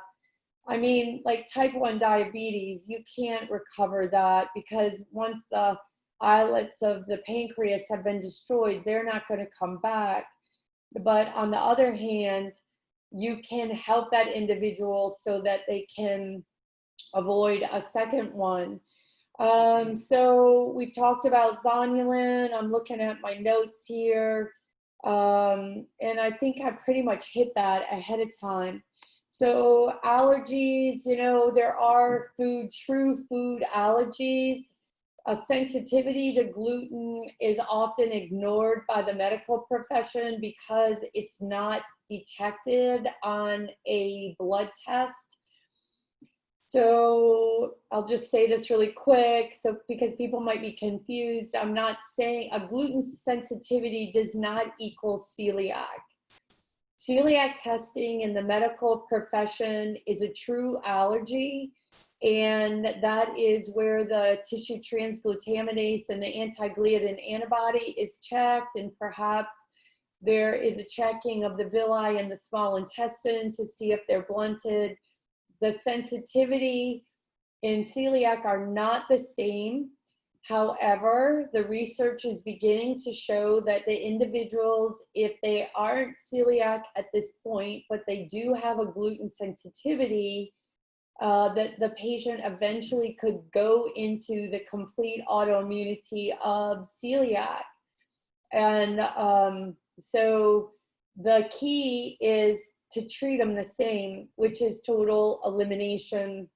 I mean, like type 1 diabetes, you can't recover that, because once the islets of the pancreas have been destroyed, they're not going to come back. But on the other hand, you can help that individual so that they can avoid a second one. So we've talked about zonulin. I'm looking at my notes here. And I think I pretty much hit that ahead of time. So allergies, there are true food allergies. A sensitivity to gluten is often ignored by the medical profession because it's not detected on a blood test. So I'll just say this really quick, because people might be confused. I'm not saying a gluten sensitivity does not equal celiac. Celiac testing in the medical profession is a true allergy, and that is where the tissue transglutaminase and the anti-gliadin antibody is checked, and perhaps there is a checking of the villi and the small intestine to see if they're blunted. The sensitivity and celiac are not the same. However, the research is beginning to show that the individuals, if they aren't celiac at this point, but they do have a gluten sensitivity, that the patient eventually could go into the complete autoimmunity of celiac. And so the key is to treat them the same, which is total elimination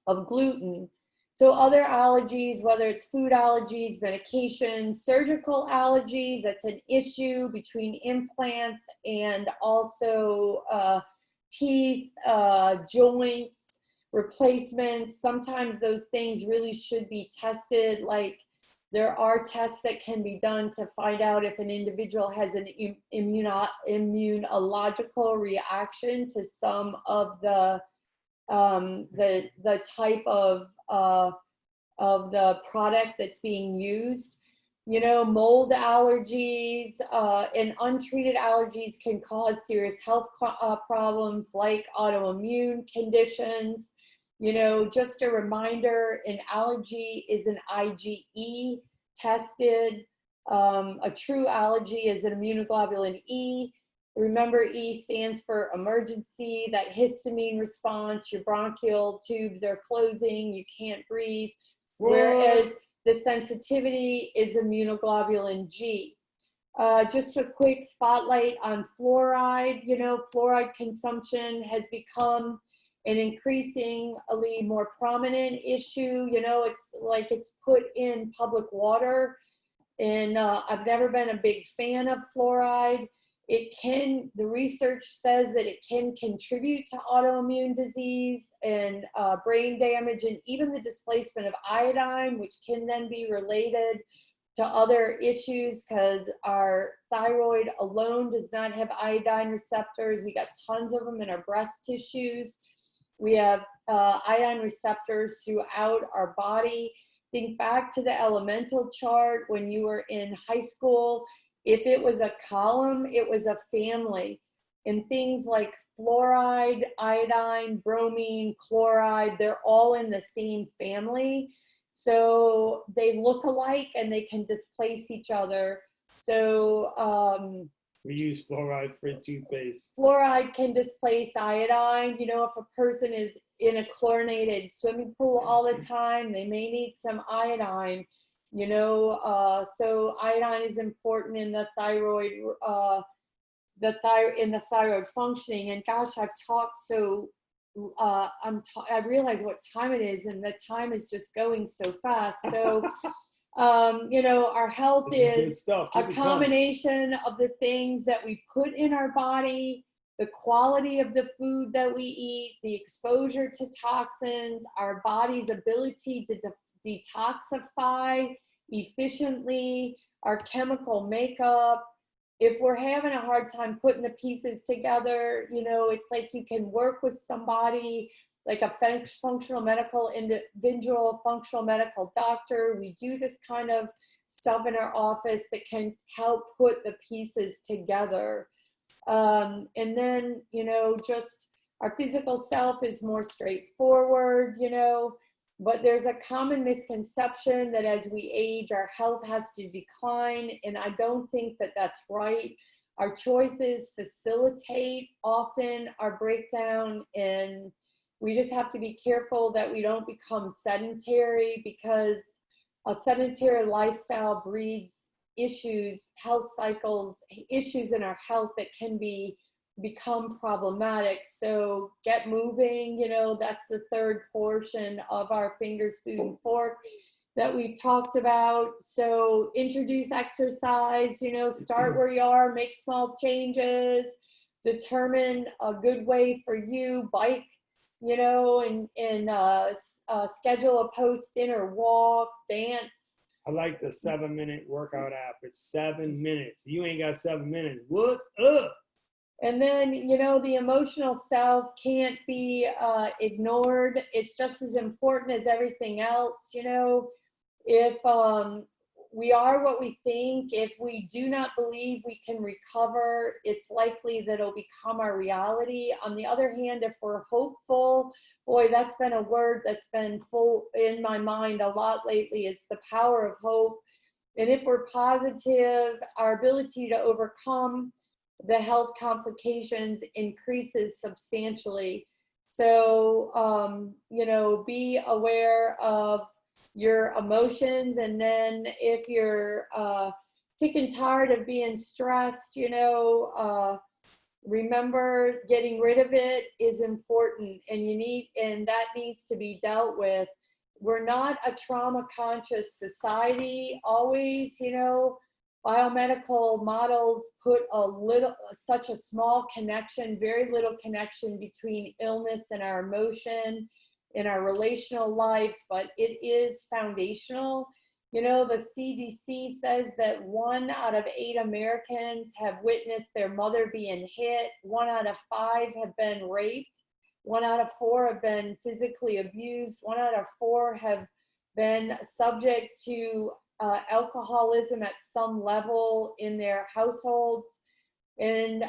of gluten. So other allergies, whether it's food allergies, medication, surgical allergies, that's an issue between implants and also teeth, joints, replacements. Sometimes those things really should be tested. Like there are tests that can be done to find out if an individual has an immunological reaction to some of the type of the product that's being used. You know, mold allergies and untreated allergies can cause serious health problems like autoimmune conditions. You know, just a reminder, an allergy is an IgE tested. A true allergy is an immunoglobulin E. Remember, E stands for emergency, that histamine response, your bronchial tubes are closing, you can't breathe. Whereas the sensitivity is immunoglobulin G. Just a quick spotlight on fluoride. You know, fluoride consumption has become an increasingly more prominent issue. You know, it's like it's put in public water. And I've never been a big fan of fluoride. The research says that it can contribute to autoimmune disease and brain damage, and even the displacement of iodine, which can then be related to other issues because our thyroid alone does not have iodine receptors. We got tons of them in our breast tissues. We have iodine receptors throughout our body. Think back to the elemental chart when you were in high school. If it was a column, it was a family. And things like fluoride, iodine, bromine, chloride, they're all in the same family. So they look alike and they can displace each other. So we use fluoride-free toothpaste. Fluoride can displace iodine. You know, if a person is in a chlorinated swimming pool all the time, they may need some iodine. You know, so iodine is important in the thyroid, in the thyroid functioning. And gosh, I've talked so, I realize what time it is, and the time is just going so fast. So, you know, our health is a combination of the things that we put in our body, the quality of the food that we eat, the exposure to toxins, our body's ability to detoxify efficiently, our chemical makeup. If we're having a hard time putting the pieces together, you know, it's like you can work with somebody like a functional medical individual, functional medical doctor. We do this kind of stuff in our office that can help put the pieces together. And then, you know, just our physical self is more straightforward, you know, but there's a common misconception that as we age, our health has to decline. And I don't think that that's right. Our choices facilitate often our breakdown, and we just have to be careful that we don't become sedentary, because a sedentary lifestyle breeds issues, health cycles, issues in our health that can become problematic. So get moving, you know, that's the third portion of our fingers, food, and fork that we've talked about. So introduce exercise, you know, start where you are, make small changes, determine a good way for you, bike, you know, and schedule a post-dinner walk, dance. I like the 7-minute workout app. It's 7 minutes. You ain't got 7 minutes. What's up? And then, you know, the emotional self can't be ignored. It's just as important as everything else. You know, if we are what we think. If we do not believe we can recover, it's likely that it'll become our reality. On the other hand, if we're hopeful, boy, that's been a word that's been full in my mind a lot lately. It's the power of hope. And if we're positive, our ability to overcome the health complications increases substantially. So, be aware of your emotions. And then if you're sick and tired of being stressed, remember getting rid of it is important, and that needs to be dealt with. We're not a trauma conscious society always, biomedical models put such a small connection, very little connection between illness and our emotion in our relational lives, but it is foundational. The CDC says that 1 out of 8 Americans have witnessed their mother being hit. 1 out of 5 have been raped. 1 out of 4 have been physically abused. 1 out of 4 have been subject to alcoholism at some level in their households. And,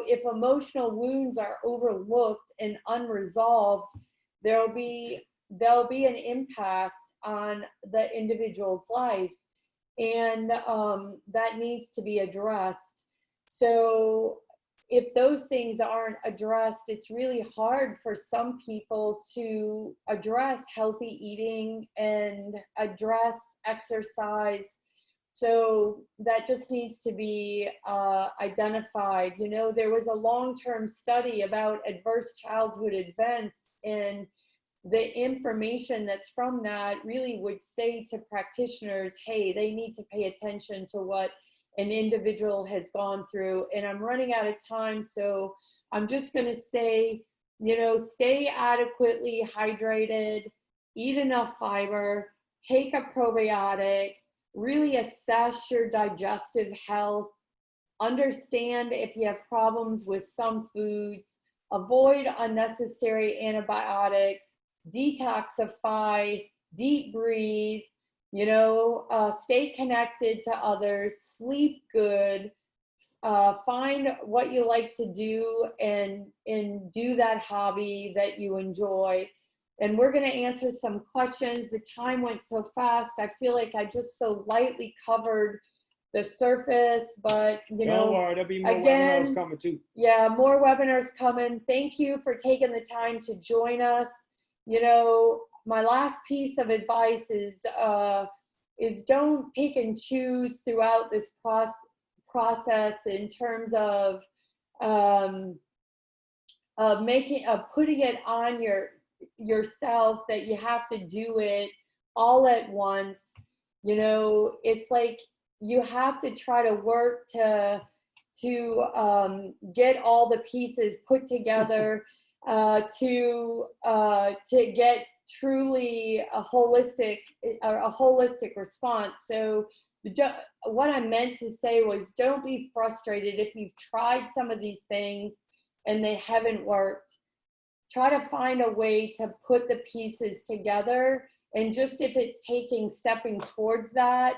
if emotional wounds are overlooked and unresolved, there'll be an impact on the individual's life, and that needs to be addressed. So if those things aren't addressed, it's really hard for some people to address healthy eating and address exercise. So that just needs to be identified. There was a long-term study about adverse childhood events, and the information that's from that really would say to practitioners, hey, they need to pay attention to what an individual has gone through. And I'm running out of time, so I'm just going to say, stay adequately hydrated, eat enough fiber, take a probiotic, really assess your digestive health, understand if you have problems with some foods, avoid unnecessary antibiotics, detoxify, deep breathe, stay connected to others, sleep good, find what you like to do and do that hobby that you enjoy. And we're going to answer some questions. The time went so fast. I feel like I just so lightly covered the surface, but don't worry, there'll be more webinars coming too. Yeah, more webinars coming. Thank you for taking the time to join us. My last piece of advice is don't pick and choose throughout this process in terms of putting it on yourself that you have to do it all at once. It's like you have to try to work to get all the pieces put together to get truly a holistic response. So what I meant to say was, don't be frustrated if you've tried some of these things and they haven't worked. Try to find a way to put the pieces together, and just if it's stepping towards that,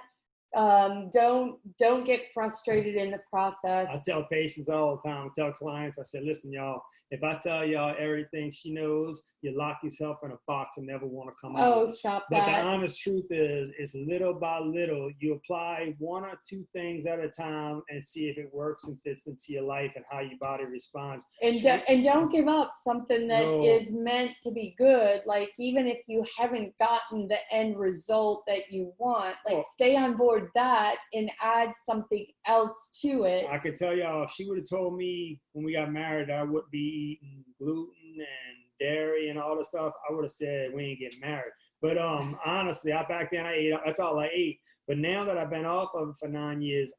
don't get frustrated in the process. I tell patients all the time, I tell clients, I say, listen, y'all, if I tell y'all everything she knows, you lock yourself in a box and never want to come out. Oh, stop that. But the honest truth is little by little, you apply 1 or 2 things at a time and see if it works and fits into your life and how your body responds. And don't give up something that is meant to be good. Like, even if you haven't gotten the end result that you want, stay on board that and add something else to it. I could tell y'all, if she would have told me when we got married I would be eating gluten and dairy and all this stuff, I would have said we ain't getting married. But honestly, back then I ate, that's all I ate. But now that I've been off of it for 9 years,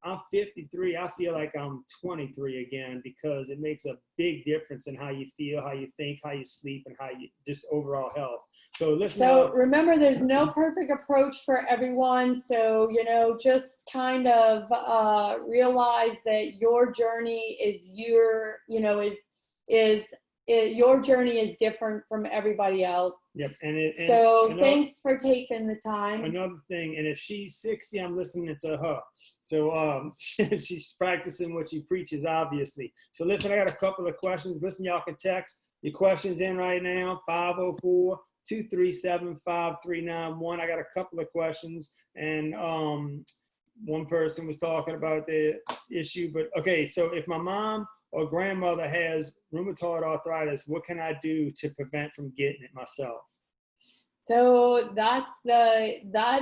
I'm 53. I feel like I'm 23 again, because it makes a big difference in how you feel, how you think, how you sleep, and how you just overall health. So listen. So remember, there's no perfect approach for everyone. So, just kind of realize that your journey is your journey is different from everybody else. Yep. So thanks for taking the time. Another thing, and if she's 60, I'm listening to her. So she's practicing what she preaches, obviously. So listen, I got a couple of questions. Listen, y'all can text your questions in right now, 504-237-5391. I got a couple of questions, and one person was talking about the issue, but okay, so if my mom or grandmother has rheumatoid arthritis, what can I do to prevent from getting it myself? So that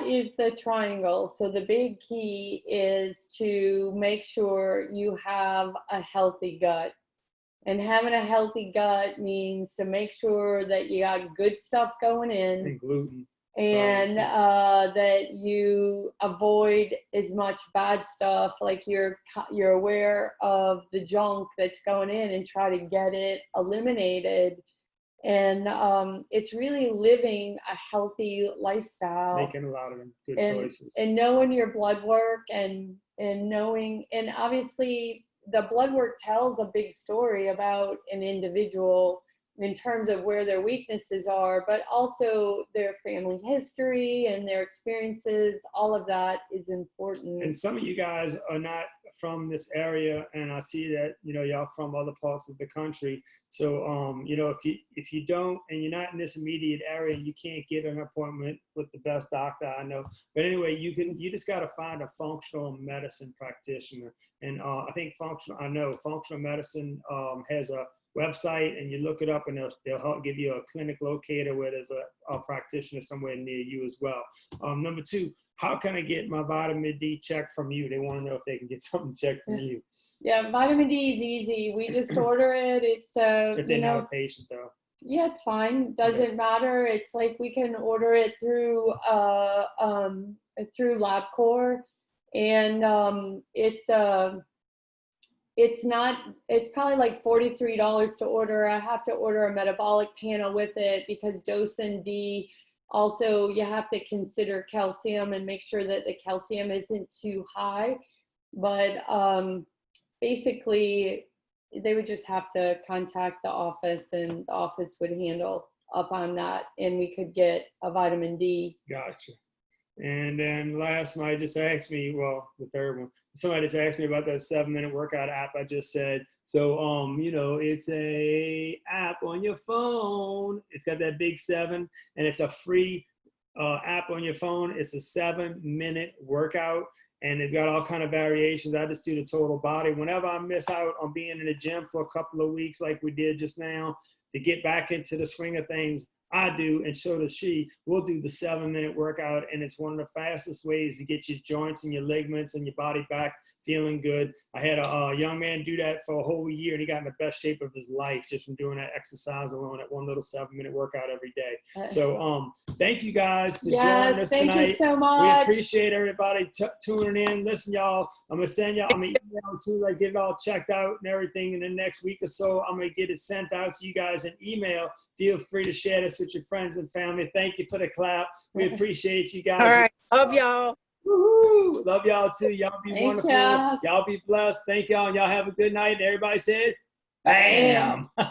is the triangle. So the big key is to make sure you have a healthy gut. And having a healthy gut means to make sure that you got good stuff going in. And gluten. And that you avoid as much bad stuff, like you're aware of the junk that's going in and try to get it eliminated. And it's really living a healthy lifestyle, making a lot of good choices, and knowing your blood work, and knowing, and obviously the blood work tells a big story about an individual in terms of where their weaknesses are, but also their family history and their experiences. All of that is important. And some of you guys are not from this area, and I see that, you know, y'all from other parts of the country. So, you know, if you don't, and you're not in this immediate area, you can't get an appointment with the best doctor I know. But anyway, you just got to find a functional medicine practitioner. And I think functional medicine has a website, and you look it up, and they'll help give you a clinic locator where there's a practitioner somewhere near you as well. Number two, how can I get my vitamin D checked from you? They want to know if they can get something checked from you. Yeah, vitamin D is easy. We just order it. It's if they're not a patient though. Yeah, it's fine. Doesn't matter. It's like we can order it through LabCorp, and it's probably like $43 to order. I have to order a metabolic panel with it, because dosing D, also you have to consider calcium and make sure that the calcium isn't too high. But basically they would just have to contact the office, and the office would handle up on that, and we could get a vitamin D. Gotcha. And then last, somebody just asked me, well, the third one, somebody just asked me about that 7-minute workout app I just said. So, you know, it's a app on your phone. It's got that big 7, and it's a free app on your phone. It's a 7-minute workout, and they've got all kind of variations. I just do the total body. Whenever I miss out on being in the gym for a couple of weeks, like we did just now, to get back into the swing of things, I do, and so does she. We'll do the 7-minute workout, and it's one of the fastest ways to get your joints and your ligaments and your body back feeling good. I had a young man do that for a whole year, and he got in the best shape of his life just from doing that exercise alone, that one little 7-minute workout every day. So thank you guys for joining us tonight. Thank you so much. We appreciate everybody tuning in. Listen, y'all, I'm going to send y'all an email as soon as I get it all checked out and everything. In the next week or so, I'm going to get it sent out to you guys in email. Feel free to share this with your friends and family. Thank you for the clap. We appreciate you guys. All right. Love y'all. Woohoo. Love y'all too. Y'all be wonderful. You. Y'all be blessed. Thank y'all. Y'all have a good night. Everybody said, bam. Bam.